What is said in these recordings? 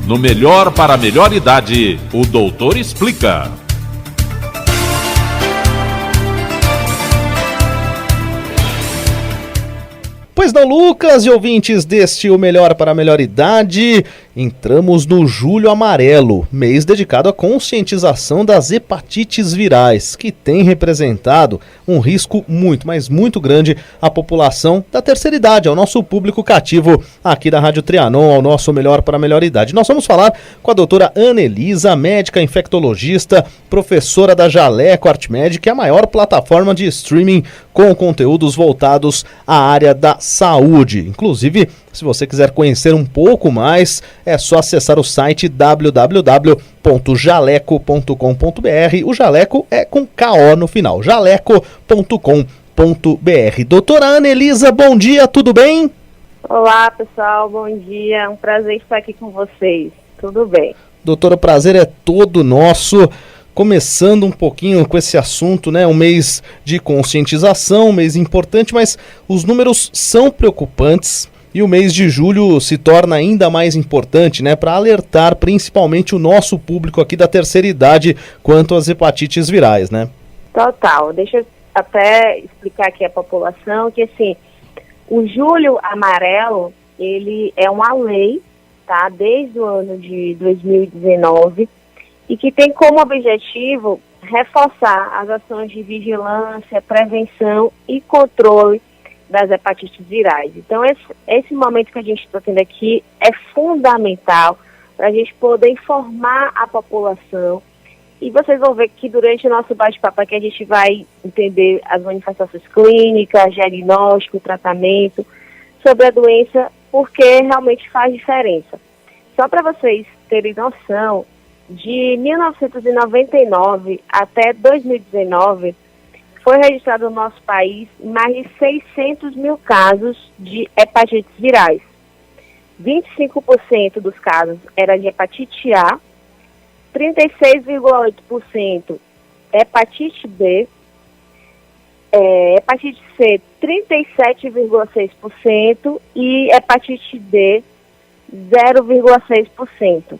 No Melhor para a Melhor Idade, o doutor explica. Pois não, Lucas e ouvintes deste O Melhor para a Melhor Idade, entramos no Julho Amarelo, mês dedicado à conscientização das hepatites virais, que tem representado um risco muito, mas muito grande à população da terceira idade, ao nosso público cativo aqui da Rádio Trianon, ao nosso Melhor para a Melhor Idade. Nós vamos falar com a doutora Ana Elisa, médica infectologista, professora da Jaleco ArtMed, que é a maior plataforma de streaming com conteúdos voltados à área da saúde. Inclusive, se você quiser conhecer um pouco mais, é só acessar o site www.jaleco.com.br. O Jaleco é com KO no final, jaleco.com.br. Doutora Ana Elisa, bom dia, tudo bem? Olá, pessoal, bom dia. É um prazer estar aqui com vocês. Tudo bem? Doutora, o prazer é todo nosso. Começando um pouquinho com esse assunto, né? Um mês de conscientização, um mês importante, mas os números são preocupantes e o mês de julho se torna ainda mais importante, né? Para alertar principalmente o nosso público aqui da terceira idade quanto às hepatites virais, né? Total. Deixa eu até explicar aqui à população que, assim, o Julho Amarelo, ele é uma lei, tá? Desde o ano de 2019, e que tem como objetivo reforçar as ações de vigilância, prevenção e controle das hepatites virais. Então, esse momento que a gente está tendo aqui é fundamental para a gente poder informar a população. E vocês vão ver que durante o nosso bate-papo aqui a gente vai entender as manifestações clínicas, diagnóstico, tratamento, sobre a doença, porque realmente faz diferença. Só para vocês terem noção, de 1999 até 2019, foi registrado no nosso país mais de 600 mil casos de hepatites virais. 25% dos casos era de hepatite A, 36,8% hepatite B, hepatite C 37,6% e hepatite D 0,6%.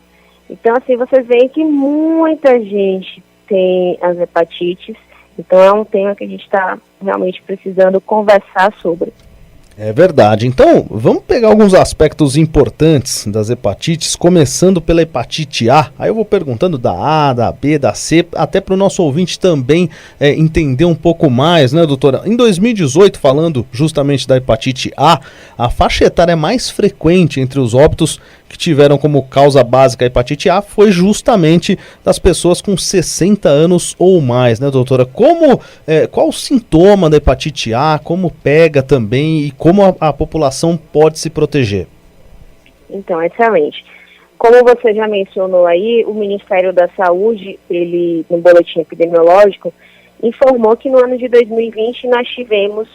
Então, assim, vocês veem que muita gente tem as hepatites, então é um tema que a gente está realmente precisando conversar sobre. É verdade. Então, vamos pegar alguns aspectos importantes das hepatites, começando pela hepatite A. Aí eu vou perguntando da A, da B, da C, até para o nosso ouvinte também entender um pouco mais, né, doutora? Em 2018, falando justamente da hepatite A, a faixa etária mais frequente entre os óbitos que tiveram como causa básica a hepatite A foi justamente das pessoas com 60 anos ou mais, né, doutora? Qual o sintoma da hepatite A, como pega também e como a população pode se proteger? Então, excelente. Como você já mencionou aí, o Ministério da Saúde, ele, no boletim epidemiológico, informou que no ano de 2020 nós tivemos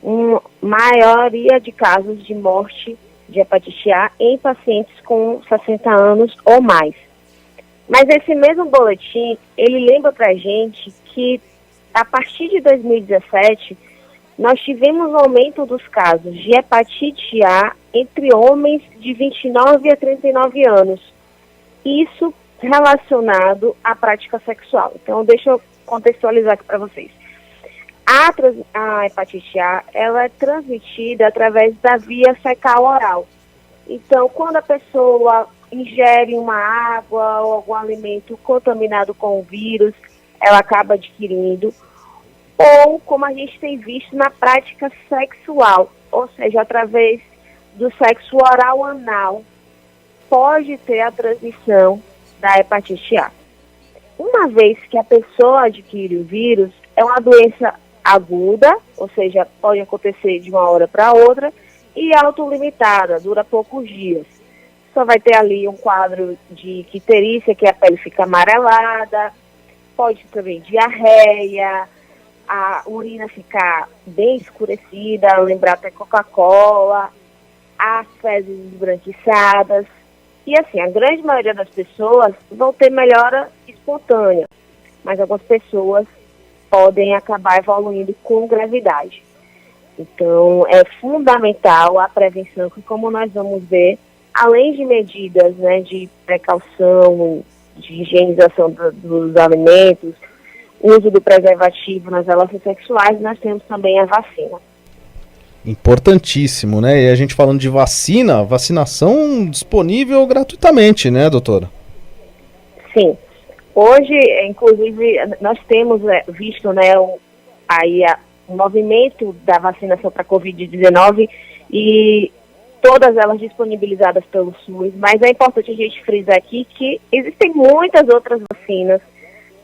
uma maioria de casos de morte de hepatite A em pacientes com 60 anos ou mais. Mas esse mesmo boletim, ele lembra pra gente que a partir de 2017, nós tivemos um aumento dos casos de hepatite A entre homens de 29 a 39 anos. Isso relacionado à prática sexual. Então, deixa eu contextualizar aqui para vocês. A hepatite A, ela é transmitida através da via fecal-oral. Então, quando a pessoa ingere uma água ou algum alimento contaminado com o vírus, ela acaba adquirindo. Ou, como a gente tem visto na prática sexual, ou seja, através do sexo oral anal, pode ter a transmissão da hepatite A. Uma vez que a pessoa adquire o vírus, é uma doença aguda, ou seja, pode acontecer de uma hora para outra, e autolimitada, dura poucos dias. Só vai ter ali um quadro de icterícia, que a pele fica amarelada, pode ter também diarreia, a urina ficar bem escurecida, lembrar até Coca-Cola, as fezes esbranquiçadas. E assim, a grande maioria das pessoas vão ter melhora espontânea, mas algumas pessoas podem acabar evoluindo com gravidade. Então, é fundamental a prevenção, que como nós vamos ver, além de medidas, né, de precaução, de higienização dos alimentos, uso do preservativo nas relações sexuais, nós temos também a vacina. Importantíssimo, né? E a gente falando de vacinação disponível gratuitamente, né, doutora? Sim. Hoje, inclusive, nós temos visto, né, o movimento da vacinação para a Covid-19 e todas elas disponibilizadas pelo SUS, mas é importante a gente frisar aqui que existem muitas outras vacinas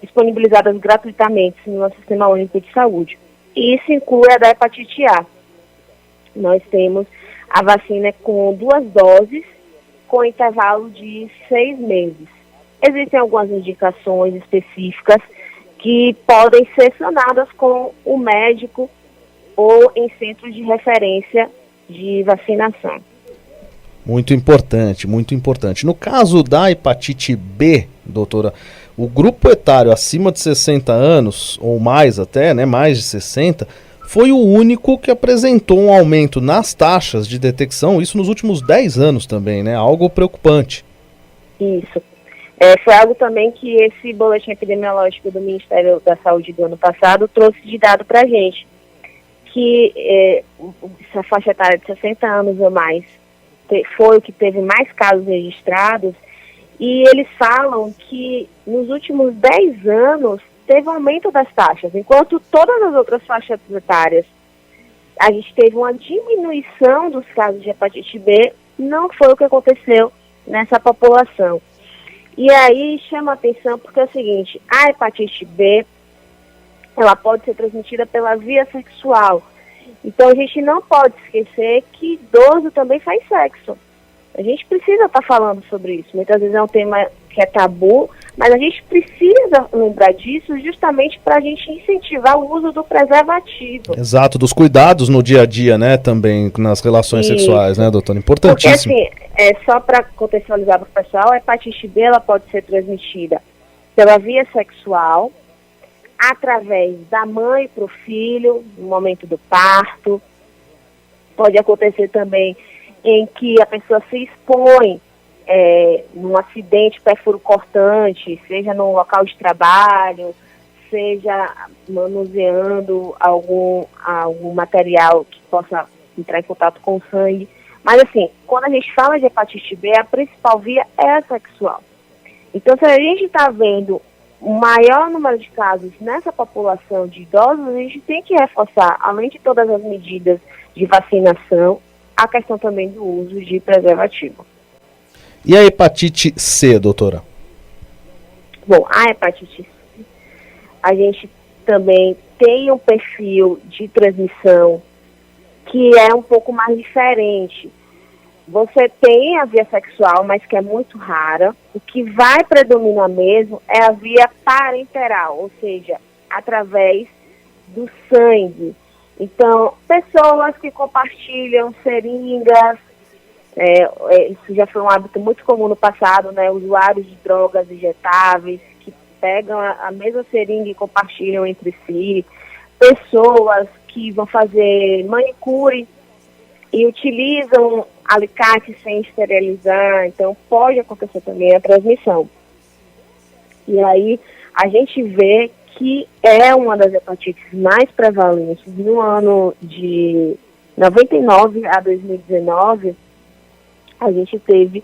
disponibilizadas gratuitamente no nosso Sistema Único de Saúde. E isso inclui a da hepatite A. Nós temos a vacina com 2 doses, com intervalo de 6 meses. Existem algumas indicações específicas que podem ser sanadas com o médico ou em centros de referência de vacinação. Muito importante, muito importante. No caso da hepatite B, doutora, o grupo etário acima de 60 anos, ou mais até, né, mais de 60, foi o único que apresentou um aumento nas taxas de detecção, isso nos últimos 10 anos também, né? Algo preocupante. Isso. Foi algo também que esse boletim epidemiológico do Ministério da Saúde do ano passado trouxe de dado para a gente, que essa faixa etária de 60 anos ou mais foi o que teve mais casos registrados, e eles falam que nos últimos 10 anos teve um aumento das taxas, enquanto todas as outras faixas etárias a gente teve uma diminuição dos casos de hepatite B, não foi o que aconteceu nessa população. E aí chama a atenção porque é o seguinte, a hepatite B, ela pode ser transmitida pela via sexual. Então a gente não pode esquecer que idoso também faz sexo. A gente precisa estar falando sobre isso. Muitas vezes é um tema que é tabu, mas a gente precisa lembrar disso justamente para a gente incentivar o uso do preservativo. Exato, dos cuidados no dia a dia, né, também nas relações sexuais, né, doutora? Importantíssimo. Porque assim, só para contextualizar para o pessoal, a hepatite B ela pode ser transmitida pela via sexual, através da mãe para o filho, no momento do parto. Pode acontecer também em que a pessoa se expõe num acidente pérfuro cortante, seja no local de trabalho, seja manuseando algum material que possa entrar em contato com o sangue. Mas assim, quando a gente fala de hepatite B, a principal via é a sexual. Então, se a gente está vendo o maior número de casos nessa população de idosos, a gente tem que reforçar, além de todas as medidas de vacinação, a questão também do uso de preservativo. E a hepatite C, doutora? Bom, a hepatite C, a gente também tem um perfil de transmissão que é um pouco mais diferente. Você tem a via sexual, mas que é muito rara. O que vai predominar mesmo é a via parenteral, ou seja, através do sangue. Então, pessoas que compartilham seringas, isso já foi um hábito muito comum no passado, né? Usuários de drogas injetáveis que pegam a mesma seringa e compartilham entre si. Pessoas que vão fazer manicure e utilizam alicate sem esterilizar, então pode acontecer também a transmissão. E aí a gente vê que é uma das hepatites mais prevalentes. No ano de 99 a 2019, a gente teve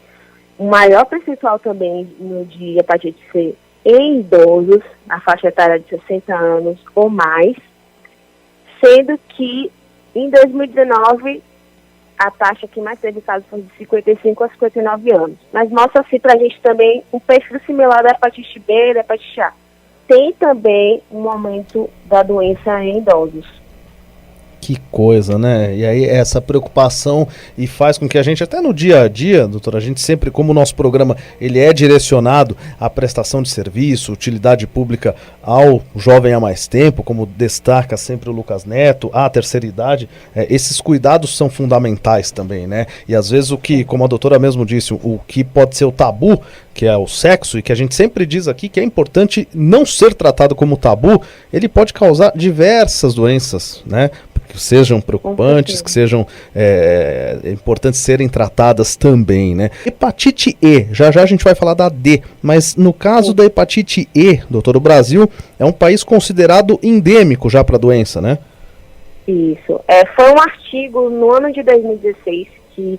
um maior percentual também de hepatite C em idosos, na faixa etária de 60 anos ou mais, sendo que em 2019 a taxa que mais teve casos foi de 55 a 59 anos. Mas mostra assim para a gente também um perfil similar da hepatite B e da hepatite A. Tem também um aumento da doença em idosos. Que coisa, né? E aí essa preocupação e faz com que a gente, até no dia a dia, doutora, a gente sempre, como o nosso programa, ele é direcionado à prestação de serviço, utilidade pública ao jovem há mais tempo, como destaca sempre o Lucas Neto, à terceira idade, esses cuidados são fundamentais também, né? E às vezes o que, como a doutora mesmo disse, o que pode ser o tabu, que é o sexo, e que a gente sempre diz aqui que é importante não ser tratado como tabu, ele pode causar diversas doenças, né? que sejam preocupantes, que sejam importantes serem tratadas também, né? Hepatite E, já a gente vai falar da D, mas no caso da hepatite E, doutor, o Brasil é um país considerado endêmico já para a doença, né? Isso. Foi um artigo no ano de 2016 que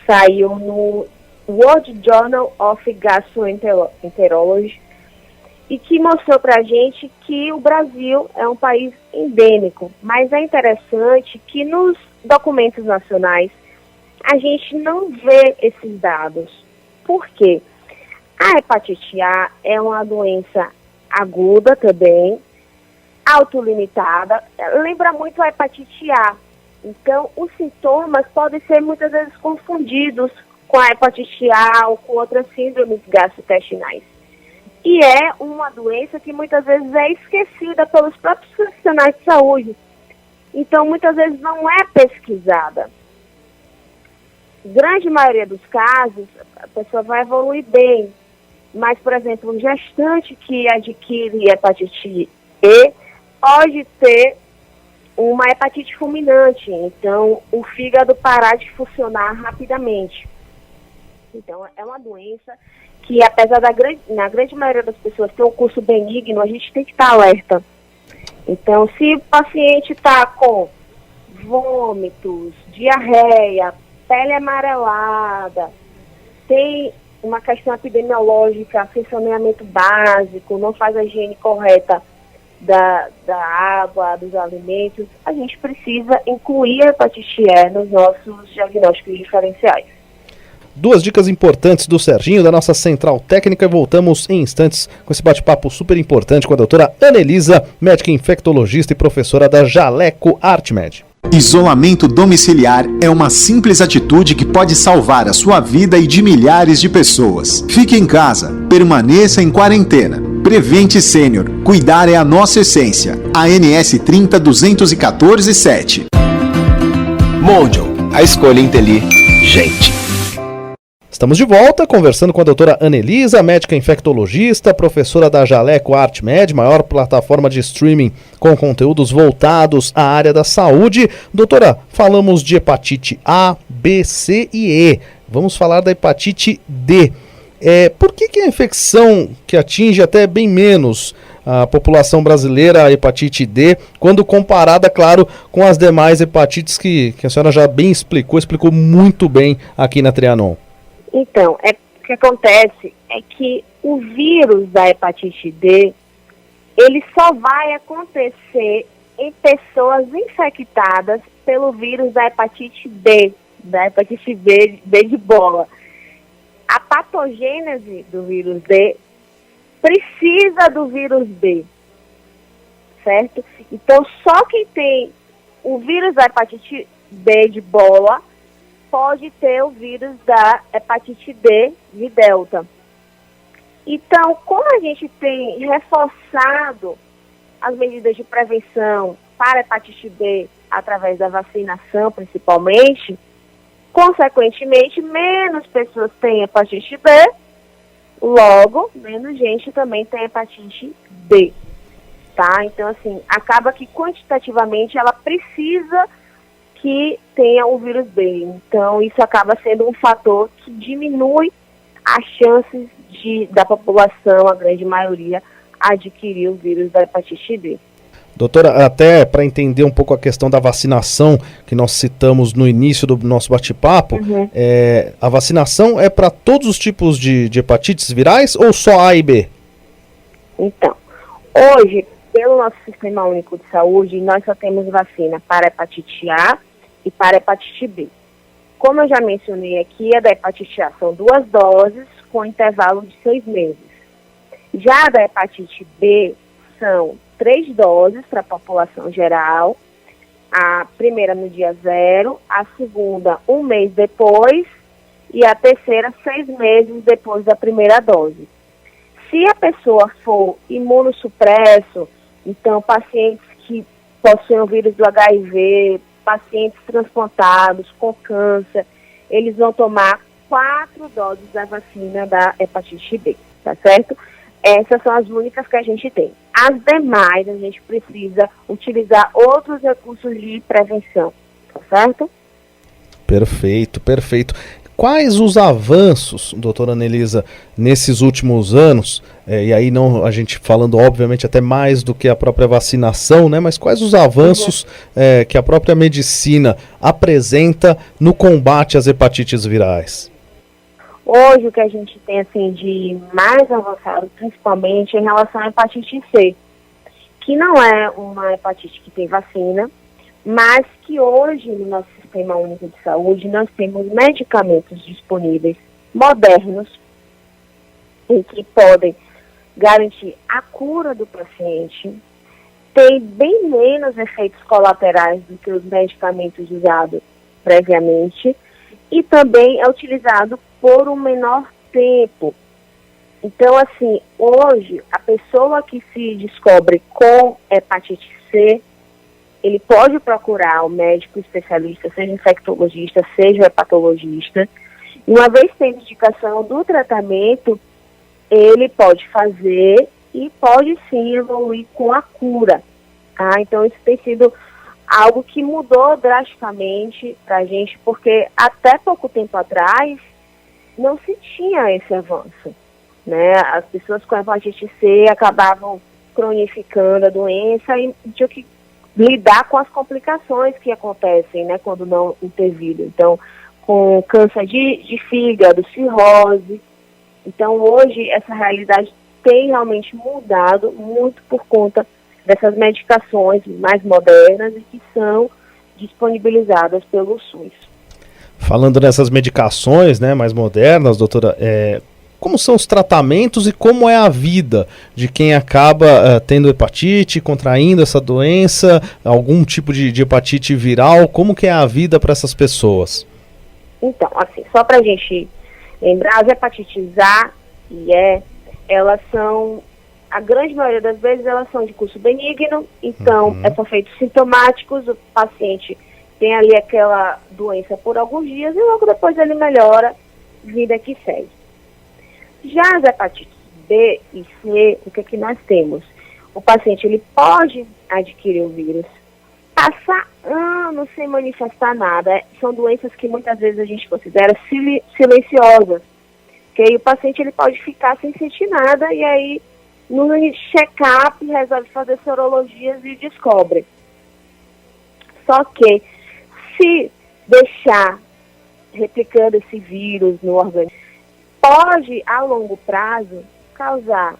saiu no World Journal of Gastroenterology e que mostrou para a gente que o Brasil é um país endêmico. Mas é interessante que nos documentos nacionais a gente não vê esses dados. Por quê? A hepatite A é uma doença aguda também, autolimitada, lembra muito a hepatite A. Então, os sintomas podem ser muitas vezes confundidos com a hepatite A ou com outras síndromes gastrointestinais. E é uma doença que muitas vezes é esquecida pelos próprios profissionais de saúde. Então, muitas vezes não é pesquisada. Grande maioria dos casos, a pessoa vai evoluir bem. Mas, por exemplo, um gestante que adquire hepatite E pode ter uma hepatite fulminante, então o fígado parar de funcionar rapidamente. Então é uma doença que, apesar na grande maioria das pessoas ter um curso benigno, a gente tem que estar alerta. Então, se o paciente está com vômitos, diarreia, pele amarelada, tem uma questão epidemiológica, sem saneamento básico, não faz a higiene correta da água, dos alimentos, a gente precisa incluir a hepatite E nos nossos diagnósticos diferenciais. Duas dicas importantes do Serginho, da nossa central técnica, e voltamos em instantes com esse bate-papo super importante com a doutora Anelisa, médica infectologista e professora da Jaleco ArtMed. Isolamento domiciliar é uma simples atitude que pode salvar a sua vida e de milhares de pessoas. Fique em casa, permaneça em quarentena. Prevente Sênior. Cuidar é a nossa essência. ANS 302147. Mondial, a escolha inteligente. Estamos de volta conversando com a doutora Anelisa, médica infectologista, professora da Jaleco ArtMed, maior plataforma de streaming com conteúdos voltados à área da saúde. Doutora, falamos de hepatite A, B, C e E. Vamos falar da hepatite D. Por que a infecção que atinge até bem menos a população brasileira, a hepatite D, quando comparada, claro, com as demais hepatites que a senhora já bem explicou muito bem aqui na Trianon? Então, o que acontece é que o vírus da hepatite D, ele só vai acontecer em pessoas infectadas pelo vírus da hepatite B, B de bola. A patogênese do vírus D precisa do vírus B, certo? Então, só quem tem o vírus da hepatite B de bola pode ter o vírus da hepatite D de delta. Então, como a gente tem reforçado as medidas de prevenção para a hepatite B através da vacinação, principalmente, consequentemente, menos pessoas têm hepatite B, logo, menos gente também tem hepatite B, tá? Então, assim, acaba que quantitativamente ela precisa que tenha o vírus B. Então, isso acaba sendo um fator que diminui as chances da população, a grande maioria, adquirir o vírus da hepatite D. Doutora, até para entender um pouco a questão da vacinação que nós citamos no início do nosso bate-papo, a vacinação é para todos os tipos de hepatites virais ou só A e B? Então, hoje, pelo nosso Sistema Único de Saúde, nós só temos vacina para hepatite A e para hepatite B. Como eu já mencionei aqui, a da hepatite A são 2 doses com intervalo de 6 meses. Já a da hepatite B são 3 doses para a população geral, a primeira no dia 0, a segunda 1 mês depois e a terceira 6 meses depois da primeira dose. Se a pessoa for imunossupresso, então pacientes que possuem o vírus do HIV, pacientes transplantados com câncer, eles vão tomar 4 doses da vacina da hepatite B, tá certo? Essas são as únicas que a gente tem. As demais, a gente precisa utilizar outros recursos de prevenção, tá certo? Perfeito, perfeito. Quais os avanços, doutora Anelisa, nesses últimos anos, e aí não a gente falando obviamente até mais do que a própria vacinação, né? Mas quais os avanços que a própria medicina apresenta no combate às hepatites virais? Hoje o que a gente tem assim de mais avançado, principalmente em relação à hepatite C, que não é uma hepatite que tem vacina, mas que hoje no nosso Sistema Único de Saúde nós temos medicamentos disponíveis, modernos, em que podem garantir a cura do paciente, tem bem menos efeitos colaterais do que os medicamentos usados previamente e também é utilizado por um menor tempo. Então, assim, hoje, a pessoa que se descobre com hepatite C, ele pode procurar o médico especialista, seja infectologista, seja hepatologista. E uma vez tendo indicação do tratamento, ele pode fazer e pode sim evoluir com a cura. Tá? Então isso tem sido algo que mudou drasticamente para a gente, porque até pouco tempo atrás não se tinha esse avanço. Né? As pessoas com hepatite C acabavam cronificando a doença e tinham que lidar com as complicações que acontecem, né, quando não intervido. Então, com câncer de fígado, cirrose. Então, hoje, essa realidade tem realmente mudado muito por conta dessas medicações mais modernas e que são disponibilizadas pelo SUS. Falando nessas medicações, né, mais modernas, doutora, como são os tratamentos e como é a vida de quem acaba tendo hepatite, contraindo essa doença, algum tipo de hepatite viral, como que é a vida para essas pessoas? Então, assim, só para a gente lembrar, as hepatites A e E, elas são, a grande maioria das vezes, elas são de curso benigno, então são feitos sintomáticos, o paciente tem ali aquela doença por alguns dias e logo depois ele melhora, vida que segue. Já as hepatites B e C, o que é que nós temos? O paciente ele pode adquirir o vírus, passar anos sem manifestar nada. São doenças que muitas vezes a gente considera silenciosas. Que aí o paciente ele pode ficar sem sentir nada e aí no check-up resolve fazer sorologias e descobre. Só que se deixar replicando esse vírus no organismo, pode, a longo prazo, causar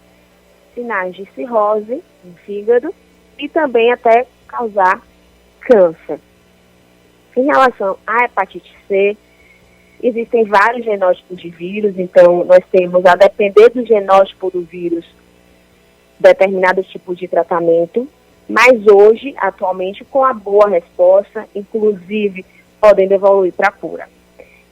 sinais de cirrose no fígado e também até causar câncer. Em relação à hepatite C, existem vários genótipos de vírus, então nós temos, a depender do genótipo do vírus, determinados tipos de tratamento, mas hoje, atualmente, com a boa resposta, inclusive, podendo evoluir para a cura.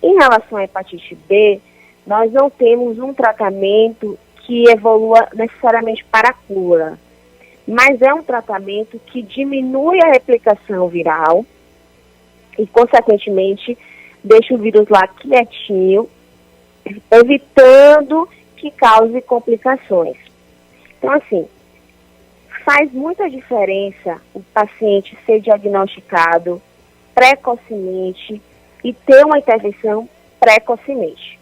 Em relação à hepatite B, nós não temos um tratamento que evolua necessariamente para a cura, mas é um tratamento que diminui a replicação viral e, consequentemente, deixa o vírus lá quietinho, evitando que cause complicações. Então, assim, faz muita diferença o paciente ser diagnosticado precocemente e ter uma intervenção precocemente.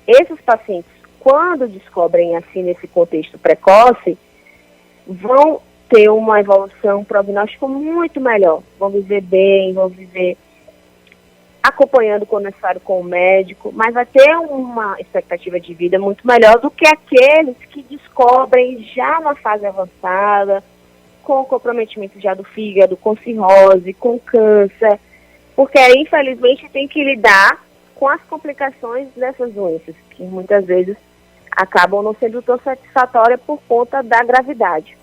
Esses pacientes, quando descobrem assim nesse contexto precoce, vão ter uma evolução, um prognóstico muito melhor. Vão viver bem, vão viver acompanhando quando necessário com o médico, mas vai ter uma expectativa de vida muito melhor do que aqueles que descobrem já na fase avançada, com comprometimento já do fígado, com cirrose, com câncer, porque aí, infelizmente, tem que lidar com as complicações dessas doenças, que muitas vezes acabam não sendo tão satisfatórias por conta da gravidade.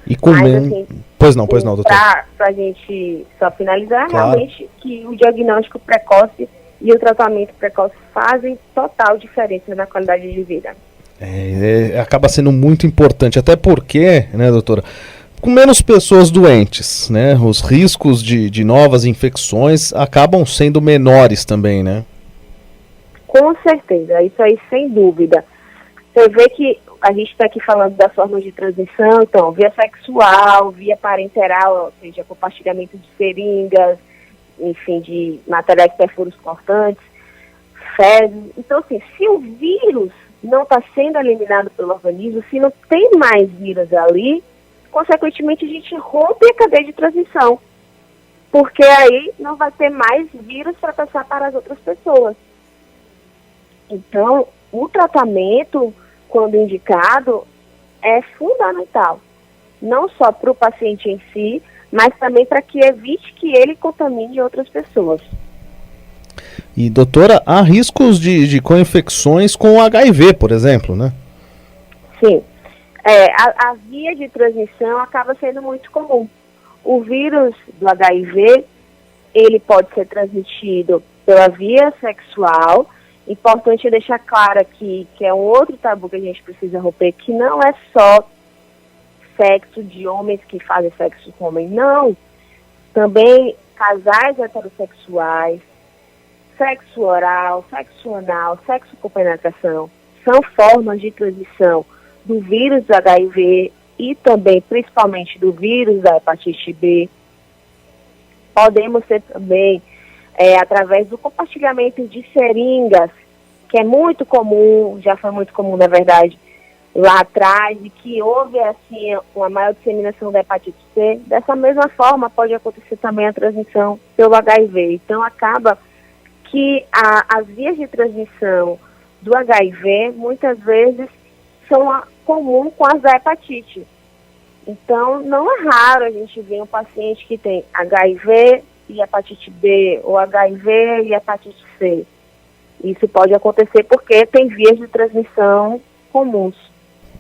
E comendo... Assim, pois não, doutor. Para a gente só finalizar, claro, realmente que o diagnóstico precoce e o tratamento precoce fazem total diferença na qualidade de vida. Acaba sendo muito importante, até porque, né, doutora, com menos pessoas doentes, né, os riscos de novas infecções acabam sendo menores também, né? Com certeza, isso aí sem dúvida. Você vê que a gente está aqui falando das formas de transmissão, então, via sexual, via parenteral, ou seja, compartilhamento de seringas, enfim, de materiais perfuros cortantes, fezes. Então, assim, se o vírus não está sendo eliminado pelo organismo, se não tem mais vírus ali, consequentemente a gente rompe a cadeia de transmissão, porque aí não vai ter mais vírus para passar para as outras pessoas. Então, o tratamento, quando indicado, é fundamental, não só para o paciente em si, mas também para que evite que ele contamine outras pessoas. E, doutora, há riscos de co-infecções com HIV, por exemplo, né? Sim. A via de transmissão acaba sendo muito comum. O vírus do HIV, ele pode ser transmitido pela via sexual. Importante deixar claro aqui que é um outro tabu que a gente precisa romper, que não é só sexo de homens que fazem sexo com homem, não. Também casais heterossexuais, sexo oral, sexo anal, sexo com penetração, são formas de transmissão do vírus do HIV e também, principalmente, do vírus da hepatite B. Podemos ser também através do compartilhamento de seringas, que é muito comum, já foi muito comum, na verdade, lá atrás, e que houve, assim, uma maior disseminação da hepatite C. Dessa mesma forma, pode acontecer também a transmissão pelo HIV. Então, acaba que as vias de transmissão do HIV, muitas vezes, são comuns com as da hepatite. Então, não é raro a gente ver um paciente que tem HIV e hepatite B, ou HIV e hepatite C. Isso pode acontecer porque tem vias de transmissão comuns.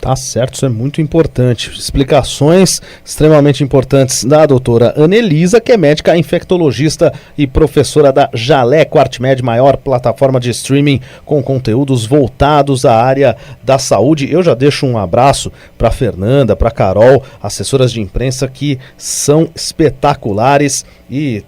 Tá certo, isso é muito importante. Explicações extremamente importantes da doutora Anelisa, que é médica infectologista e professora da Jaleco ArtMed, maior plataforma de streaming com conteúdos voltados à área da saúde. Eu já deixo um abraço para Fernanda, para Carol, assessoras de imprensa que são espetaculares e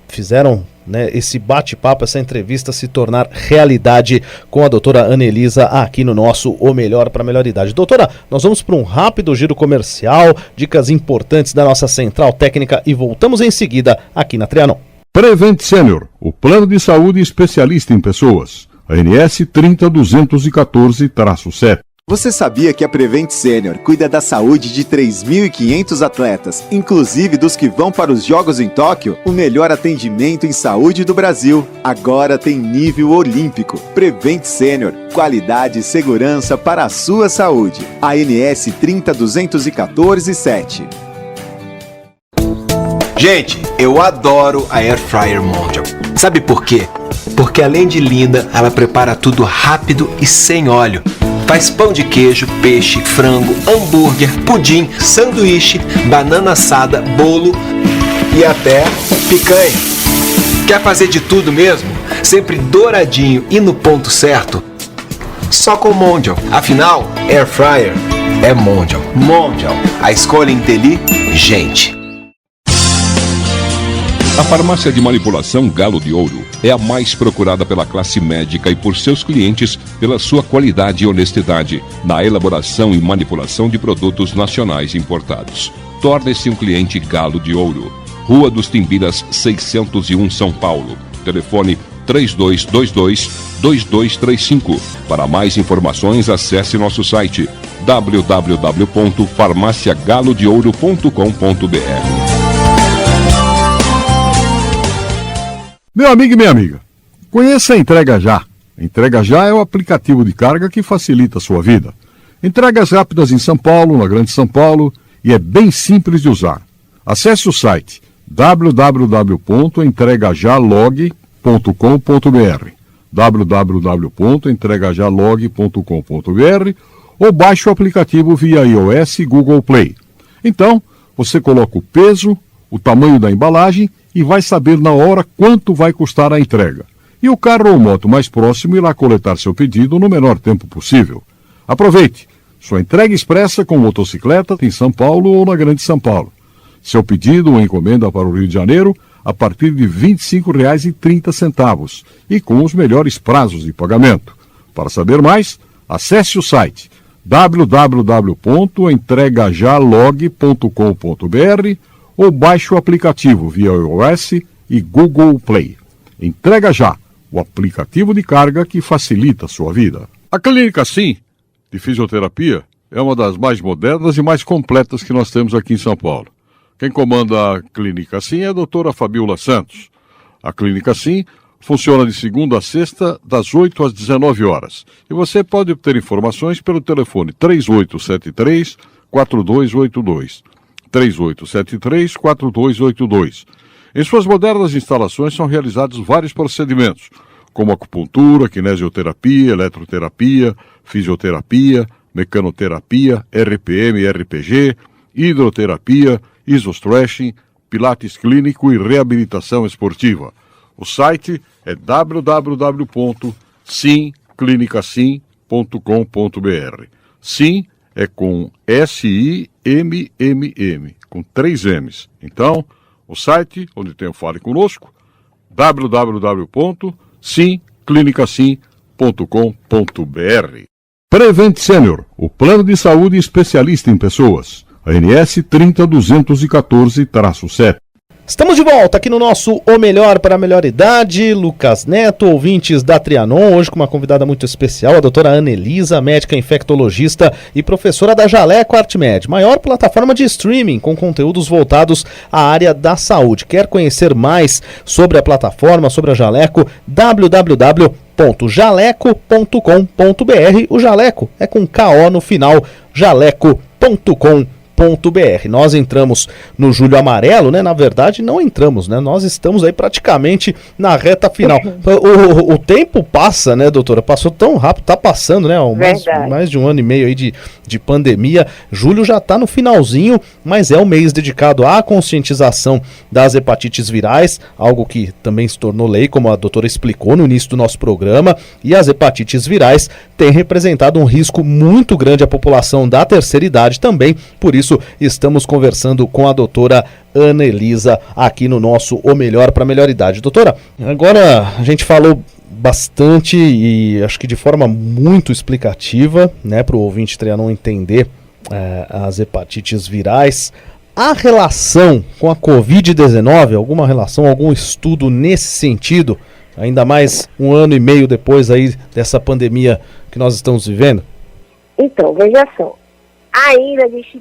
fizeram, né, esse bate-papo, essa entrevista se tornar realidade com a doutora Anelisa aqui no nosso O Melhor para a Melhor Idade. Doutora, nós vamos para um rápido giro comercial, dicas importantes da nossa central técnica e voltamos em seguida aqui na Trianon. Prevent Senior, o plano de saúde especialista em pessoas. ANS 30214-7. Você sabia que a Prevent Senior cuida da saúde de 3.500 atletas, inclusive dos que vão para os Jogos em Tóquio? O melhor atendimento em saúde do Brasil. Agora tem nível olímpico. Prevent Senior, qualidade e segurança para a sua saúde. ANS 30214-7. Gente, eu adoro a Air Fryer Mondial. Sabe por quê? Porque além de linda, ela prepara tudo rápido e sem óleo. Faz pão de queijo, peixe, frango, hambúrguer, pudim, sanduíche, banana assada, bolo e até picanha. Quer fazer de tudo mesmo? Sempre douradinho e no ponto certo? Só com Mondial. Afinal, Air Fryer é Mondial. Mondial, a escolha inteligente. A farmácia de manipulação Galo de Ouro é a mais procurada pela classe médica e por seus clientes pela sua qualidade e honestidade na elaboração e manipulação de produtos nacionais importados. Torne-se um cliente Galo de Ouro. Rua dos Timbiras, 601, São Paulo. Telefone 3222-2235. Para mais informações, acesse nosso site www.farmaciagalodeouro.com.br. Meu amigo e minha amiga, conheça a Entrega Já. Entrega Já é o aplicativo de carga que facilita a sua vida. Entregas rápidas em São Paulo, na Grande São Paulo, e é bem simples de usar. Acesse o site www.entregajalog.com.br www.entregajalog.com.br ou baixe o aplicativo via iOS e Google Play. Então, você coloca o peso, o tamanho da embalagem e vai saber na hora quanto vai custar a entrega. E o carro ou moto mais próximo irá coletar seu pedido no menor tempo possível. Aproveite! Sua entrega expressa com motocicleta em São Paulo ou na Grande São Paulo. Seu pedido ou encomenda para o Rio de Janeiro a partir de R$ 25,30 e com os melhores prazos de pagamento. Para saber mais, acesse o site www.entregajalog.com.br ou baixe o aplicativo via iOS e Google Play. Entrega Já, o aplicativo de carga que facilita a sua vida. A Clínica Sim, de fisioterapia, é uma das mais modernas e mais completas que nós temos aqui em São Paulo. Quem comanda a Clínica Sim é a doutora Fabiola Santos. A Clínica Sim funciona de segunda a sexta, das 8 às 19 horas. E você pode obter informações pelo telefone 3873-4282. 3873-4282. Em suas modernas instalações são realizados vários procedimentos, como acupuntura, kinesioterapia, eletroterapia, fisioterapia, mecanoterapia, RPM, RPG, hidroterapia, isostretching, pilates clínico e reabilitação esportiva. O site é www.simclinicasim.com.br. Sim é com S-I-M-M-M, com 3 M's. Então, o site onde tem o Fale Conosco, www.simclinicasim.com.br. Prevent Senior, o plano de saúde especialista em pessoas. ANS 30214-7. Estamos de volta aqui no nosso O Melhor para a Melhor Idade. Lucas Neto, ouvintes da Trianon, hoje com uma convidada muito especial, a doutora Anelisa, médica infectologista e professora da Jaleco ArtMed, maior plataforma de streaming com conteúdos voltados à área da saúde. Quer conhecer mais sobre a plataforma, sobre a Jaleco? www.jaleco.com.br. O Jaleco é com KO no final, jaleco.com.br. Nós entramos no Julho Amarelo, né? Na verdade, não entramos, né? Nós estamos aí praticamente na reta final. O tempo passa, né, doutora? Passou tão rápido, tá passando, né? Mais de um ano e meio aí de pandemia. Julho já tá no finalzinho, mas é um mês dedicado à conscientização das hepatites virais, algo que também se tornou lei, como a doutora explicou no início do nosso programa, e as hepatites virais têm representado um risco muito grande à população da terceira idade também, por isso estamos conversando com a doutora Anelisa aqui no nosso O Melhor para a Melhor Idade. Doutora, agora a gente falou bastante e acho que de forma muito explicativa, né, para o ouvinte Trianon entender as hepatites virais. A relação com a Covid-19, alguma relação, algum estudo nesse sentido, ainda mais um ano e meio depois aí dessa pandemia que nós estamos vivendo? Então, veja só, ainda a gente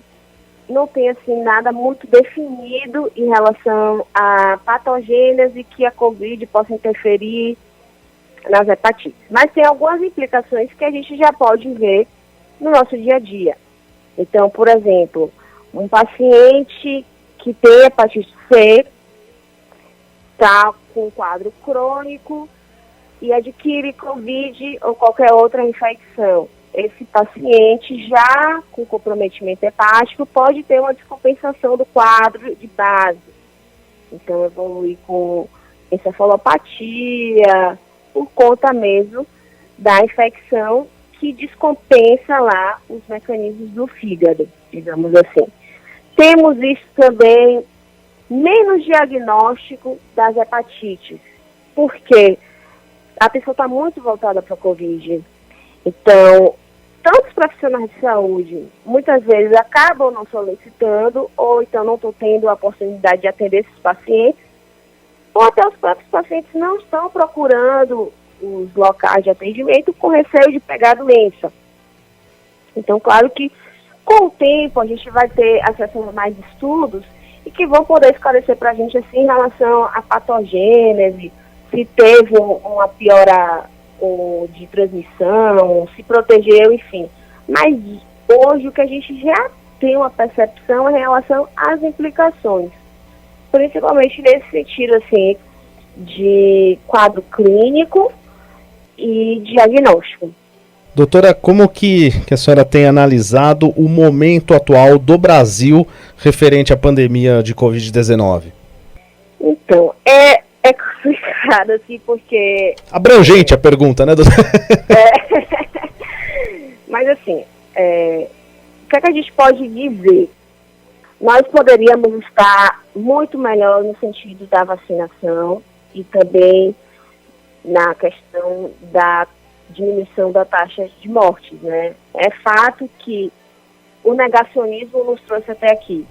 não tem assim nada muito definido em relação a patogênese que a Covid possa interferir nas hepatites. Mas tem algumas implicações que a gente já pode ver no nosso dia a dia. Então, por exemplo, um paciente que tem hepatite C está com um quadro crônico e adquire Covid ou qualquer outra infecção. Esse paciente já com comprometimento hepático pode ter uma descompensação do quadro de base. Então, evolui com encefalopatia, por conta mesmo da infecção que descompensa lá os mecanismos do fígado, digamos assim. Temos isso também, menos diagnóstico das hepatites, porque a pessoa está muito voltada para a Covid. Então, tantos profissionais de saúde, muitas vezes, acabam não solicitando, ou então não estão tendo a oportunidade de atender esses pacientes, ou até os próprios pacientes não estão procurando os locais de atendimento com receio de pegar a doença. Então, claro que, com o tempo, a gente vai ter acesso a mais estudos e que vão poder esclarecer para a gente, assim, em relação à patogênese, se teve uma piora de transmissão, se protegeu, enfim. Mas hoje o que a gente já tem uma percepção é em relação às implicações, principalmente nesse sentido assim de quadro clínico e diagnóstico. Doutora, como que a senhora tem analisado o momento atual do Brasil referente à pandemia de Covid-19? Então, é complicado, assim, porque... Abrangente a pergunta, né, doutora? Mas, assim, o que é que a gente pode dizer? Nós poderíamos estar muito melhor no sentido da vacinação e também na questão diminuição da taxa de mortes, né? É fato que o negacionismo nos trouxe até aqui.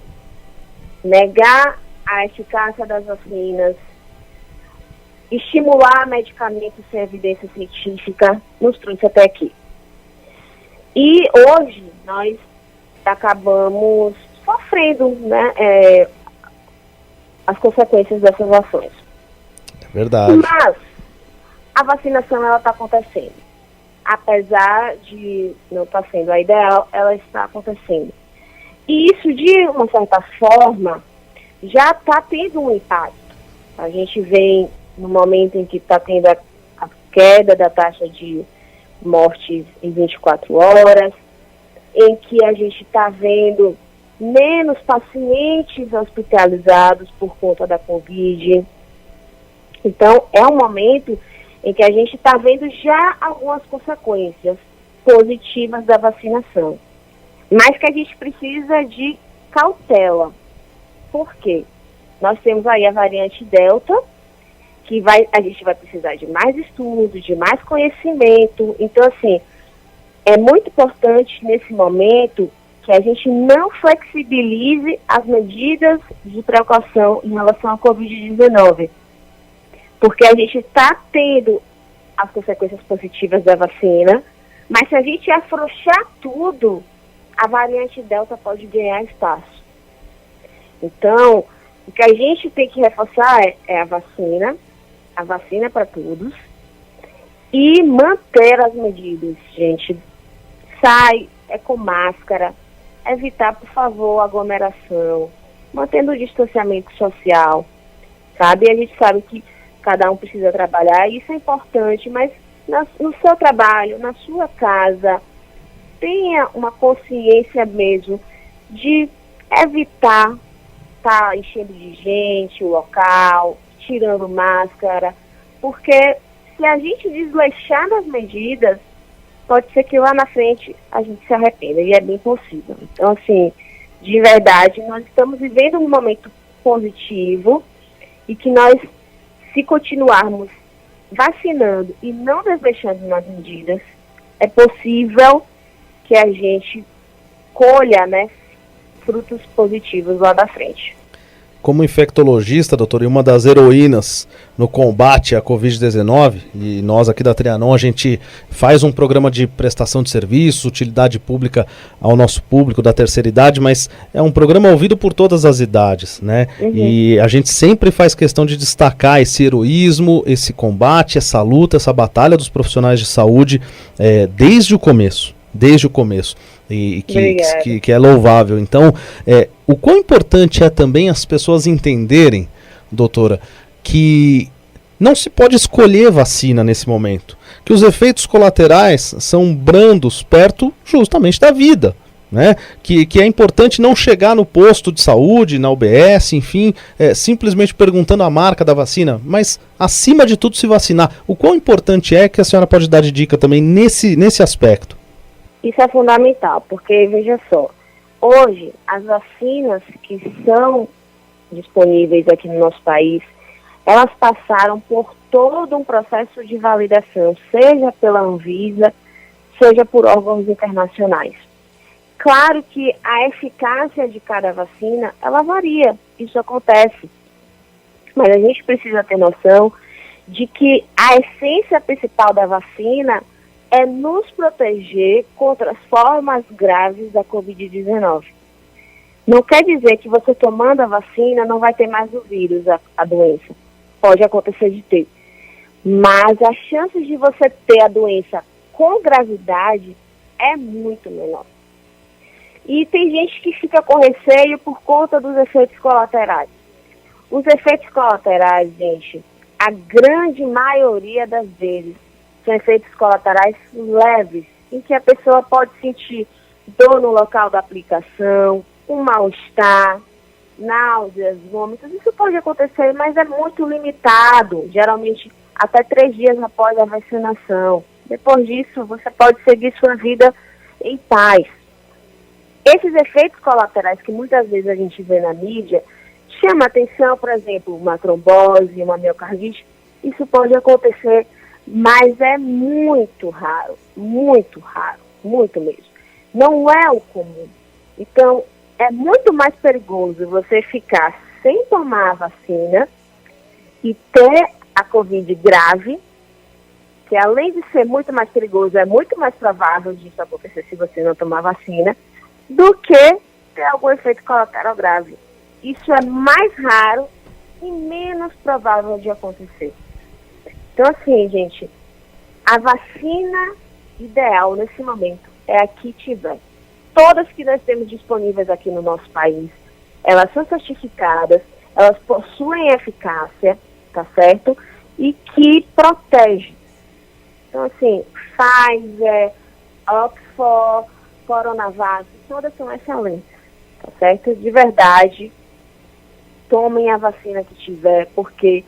Negar a eficácia das vacinas, estimular medicamentos sem evidência científica, nos trouxe até aqui. E hoje nós acabamos sofrendo, né, as consequências dessas ações. É verdade. Mas a vacinação ela está acontecendo. Apesar de não estar sendo a ideal, ela está acontecendo. E isso, de uma certa forma, já está tendo um impacto. A gente vem no momento em que está tendo a queda da taxa de mortes em 24 horas, em que a gente está vendo menos pacientes hospitalizados por conta da Covid. Então, é um momento em que a gente está vendo já algumas consequências positivas da vacinação. Mas que a gente precisa de cautela. Por quê? Nós temos aí a variante Delta, que a gente vai precisar de mais estudos, de mais conhecimento. Então, assim, é muito importante nesse momento que a gente não flexibilize as medidas de precaução em relação à Covid-19. Porque a gente está tendo as consequências positivas da vacina, mas se a gente afrouxar tudo, a variante Delta pode ganhar espaço. Então, o que a gente tem que reforçar é a vacina para todos, e manter as medidas, gente. Sai, com máscara, evitar, por favor, aglomeração, mantendo o distanciamento social, sabe? E a gente sabe que cada um precisa trabalhar, e isso é importante, mas no seu trabalho, na sua casa, tenha uma consciência mesmo de evitar estar enchendo de gente o local, tirando máscara, porque se a gente desleixar nas medidas, pode ser que lá na frente a gente se arrependa, e é bem possível. Então, assim, de verdade, nós estamos vivendo um momento positivo, e que nós, se continuarmos vacinando e não desleixando nas medidas, é possível que a gente colha, né, frutos positivos lá da frente. Como infectologista, doutor, e uma das heroínas no combate à Covid-19, e nós aqui da Trianon, a gente faz um programa de prestação de serviço, utilidade pública ao nosso público da terceira idade, mas é um programa ouvido por todas as idades, né? Uhum. E a gente sempre faz questão de destacar esse heroísmo, esse combate, essa luta, essa batalha dos profissionais de saúde desde o começo. E que é louvável. Então, o quão importante é também as pessoas entenderem, doutora, que não se pode escolher vacina nesse momento, que os efeitos colaterais são brandos perto justamente da vida, né? Que é importante não chegar no posto de saúde, na UBS, enfim, simplesmente perguntando a marca da vacina, mas acima de tudo se vacinar. O quão importante é que a senhora pode dar de dica também nesse aspecto? Isso é fundamental, porque, veja só, hoje as vacinas que são disponíveis aqui no nosso país, elas passaram por todo um processo de validação, seja pela Anvisa, seja por órgãos internacionais. Claro que a eficácia de cada vacina, ela varia, isso acontece. Mas a gente precisa ter noção de que a essência principal da vacina é nos proteger contra as formas graves da Covid-19. Não quer dizer que você tomando a vacina não vai ter mais o vírus, a doença. Pode acontecer de ter. Mas as chances de você ter a doença com gravidade é muito menor. E tem gente que fica com receio por conta dos efeitos colaterais. Os efeitos colaterais, gente, a grande maioria das vezes, são efeitos colaterais leves, em que a pessoa pode sentir dor no local da aplicação, um mal-estar, náuseas, vômitos. Isso pode acontecer, mas é muito limitado, geralmente até 3 dias após a vacinação. Depois disso, você pode seguir sua vida em paz. Esses efeitos colaterais que muitas vezes a gente vê na mídia, chama atenção, por exemplo, uma trombose, uma miocardite. Isso pode acontecer, mas é muito raro, muito mesmo. Não é o comum. Então, é muito mais perigoso você ficar sem tomar a vacina e ter a Covid grave, que além de ser muito mais perigoso, é muito mais provável disso acontecer se você não tomar vacina, do que ter algum efeito colateral grave. Isso é mais raro e menos provável de acontecer. Então, assim, gente, a vacina ideal nesse momento é a que tiver. Todas que nós temos disponíveis aqui no nosso país, elas são certificadas, elas possuem eficácia, tá certo? E que protege. Então, assim, Pfizer, Oxford, Coronavac, todas são excelentes, tá certo? De verdade, tomem a vacina que tiver, porque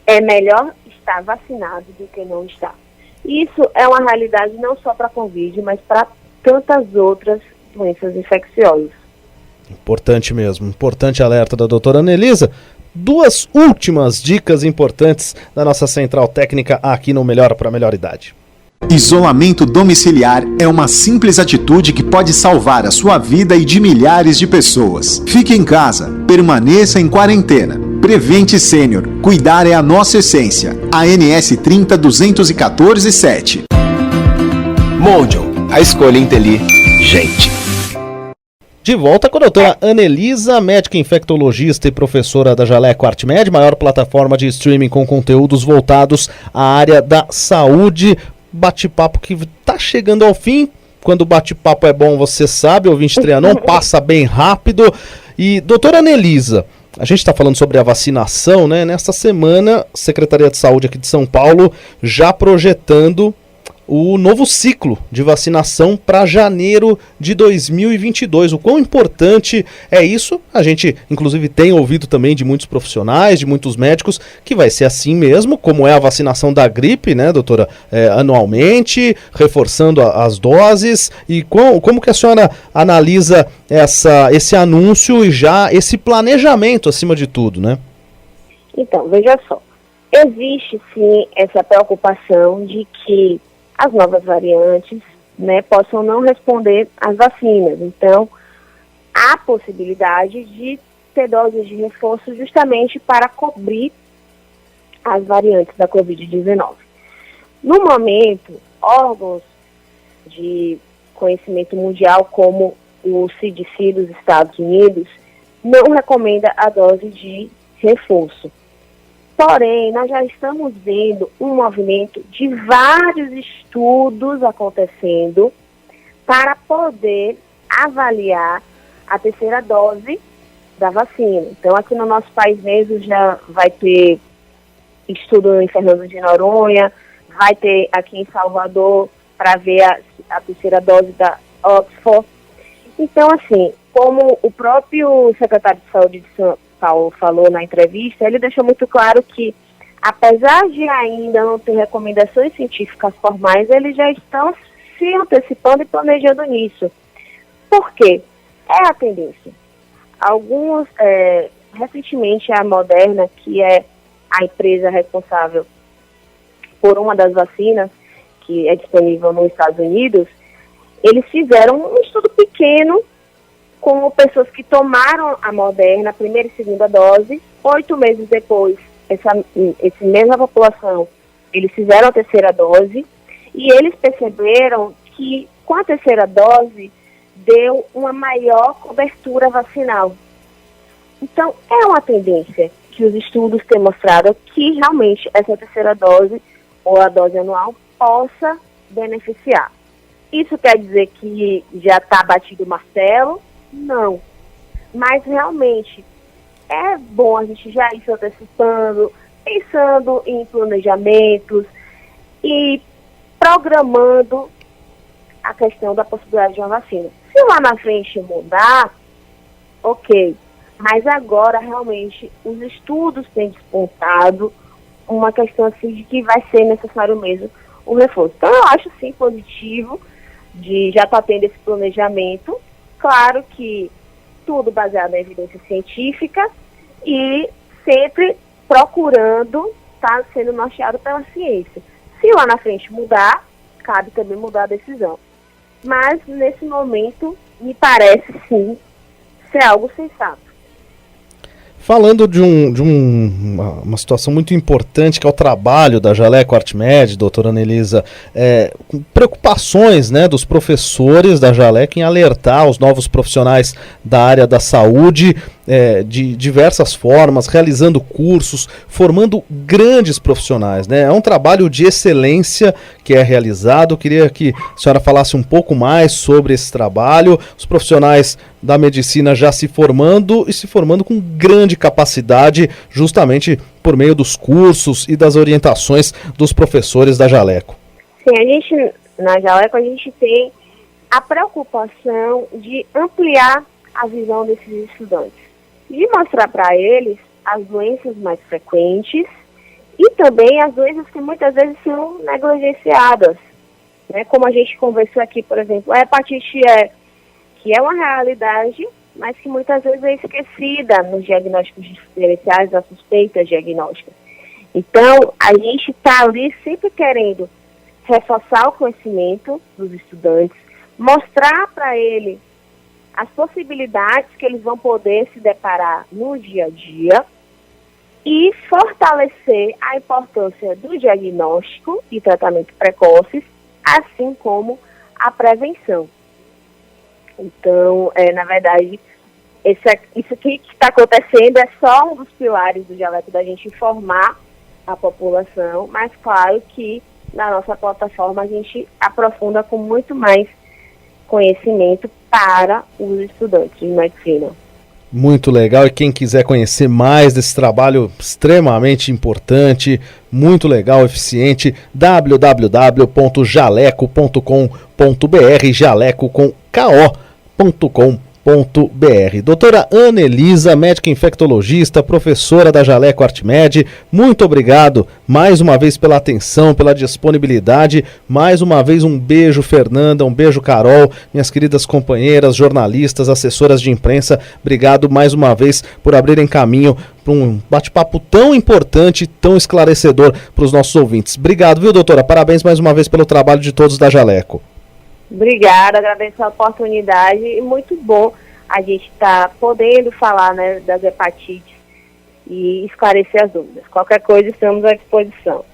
é melhor estar vacinado do que não estar. Isso é uma realidade não só para a Covid, mas para tantas outras doenças infecciosas. Importante mesmo, importante alerta da doutora Anelisa. Duas últimas dicas importantes da nossa central técnica aqui no Melhor para a Melhor Idade. Isolamento domiciliar é uma simples atitude que pode salvar a sua vida e de milhares de pessoas. Fique em casa, permaneça em quarentena. Prevente Sênior, cuidar é a nossa essência. ANS 302147. Mondial, a escolha inteligente. De volta com a doutora Anelisa, médica infectologista e professora da Jaleco ArtMed, maior plataforma de streaming com conteúdos voltados à área da saúde. Bate-papo que tá chegando ao fim. Quando o bate-papo é bom, você sabe, ouvinte Trianon, passa bem rápido. E, doutora Anelisa, a gente está falando sobre a vacinação, né? Nesta semana, a Secretaria de Saúde aqui de São Paulo já projetando o novo ciclo de vacinação para janeiro de 2022. O quão importante é isso? A gente, inclusive, tem ouvido também de muitos profissionais, de muitos médicos, que vai ser assim mesmo, como é a vacinação da gripe, né, doutora? Anualmente, reforçando as doses. E como que a senhora analisa esse anúncio e já esse planejamento, acima de tudo, né? Então, veja só. Existe, sim, essa preocupação de que as novas variantes, né, possam não responder às vacinas. Então, há possibilidade de ter doses de reforço justamente para cobrir as variantes da Covid-19. No momento, órgãos de conhecimento mundial, como o CDC dos Estados Unidos, não recomenda a dose de reforço. Porém, nós já estamos vendo um movimento de vários estudos acontecendo para poder avaliar a terceira dose da vacina. Então, aqui no nosso país mesmo já vai ter estudo em Fernando de Noronha, vai ter aqui em Salvador para ver a terceira dose da Oxford. Então, assim, como o próprio secretário de Saúde de São Paulo falou na entrevista, ele deixou muito claro que, apesar de ainda não ter recomendações científicas formais, eles já estão se antecipando e planejando nisso. Por quê? É a tendência. Recentemente a Moderna, que é a empresa responsável por uma das vacinas que é disponível nos Estados Unidos, eles fizeram um estudo pequeno com pessoas que tomaram a Moderna, a primeira e segunda dose. 8 meses depois, essa mesma população, eles fizeram a terceira dose e eles perceberam que com a terceira dose deu uma maior cobertura vacinal. Então, é uma tendência que os estudos têm mostrado que realmente essa terceira dose, ou a dose anual, possa beneficiar. Isso quer dizer que já está batido o martelo? Não. Mas realmente é bom a gente já ir se antecipando, pensando em planejamentos e programando a questão da possibilidade de uma vacina. Se lá na frente mudar, ok. Mas agora, realmente, os estudos têm despontado uma questão assim de que vai ser necessário mesmo o reforço. Então, eu acho, sim, positivo de já estar tendo esse planejamento. Claro que tudo baseado na evidência científica e sempre procurando estar sendo norteado pela ciência. Se lá na frente mudar, cabe também mudar a decisão. Mas, nesse momento, me parece, sim, ser algo sensato. Falando de uma situação muito importante, que é o trabalho da Jaleco ArtMed, doutora Anelisa, preocupações, né, dos professores da Jaleco em alertar os novos profissionais da área da saúde de diversas formas, realizando cursos, formando grandes profissionais, né? É um trabalho de excelência que é realizado. Eu queria que a senhora falasse um pouco mais sobre esse trabalho, os profissionais da medicina já se formando e se formando com grande capacidade, justamente por meio dos cursos e das orientações dos professores da Jaleco. Sim, na Jaleco a gente tem a preocupação de ampliar a visão desses estudantes, de mostrar para eles as doenças mais frequentes e também as doenças que muitas vezes são negligenciadas, né? Como a gente conversou aqui, por exemplo, a hepatite E, que é uma realidade, mas que muitas vezes é esquecida nos diagnósticos diferenciais, nas suspeitas diagnósticas. Então, a gente está ali sempre querendo reforçar o conhecimento dos estudantes, mostrar para ele as possibilidades que eles vão poder se deparar no dia a dia e fortalecer a importância do diagnóstico e tratamento precoces, assim como a prevenção. Então, na verdade, isso que está acontecendo é só um dos pilares do Jaleco, da gente informar a população, mas claro que na nossa plataforma a gente aprofunda com muito mais conhecimento para os estudantes de medicina. Muito legal, e quem quiser conhecer mais desse trabalho extremamente importante, muito legal, eficiente, www.jaleco.com.br, jaleco com ko.com.br. Doutora Anelisa, médica infectologista, professora da Jaleco ArtMed, muito obrigado mais uma vez pela atenção, pela disponibilidade. Mais uma vez um beijo, Fernanda, um beijo, Carol, minhas queridas companheiras, jornalistas, assessoras de imprensa. Obrigado mais uma vez por abrirem caminho para um bate-papo tão importante, tão esclarecedor para os nossos ouvintes. Obrigado, viu, doutora? Parabéns mais uma vez pelo trabalho de todos da Jaleco. Obrigada, agradeço a oportunidade e muito bom a gente estar podendo falar, né, das hepatites e esclarecer as dúvidas. Qualquer coisa, estamos à disposição.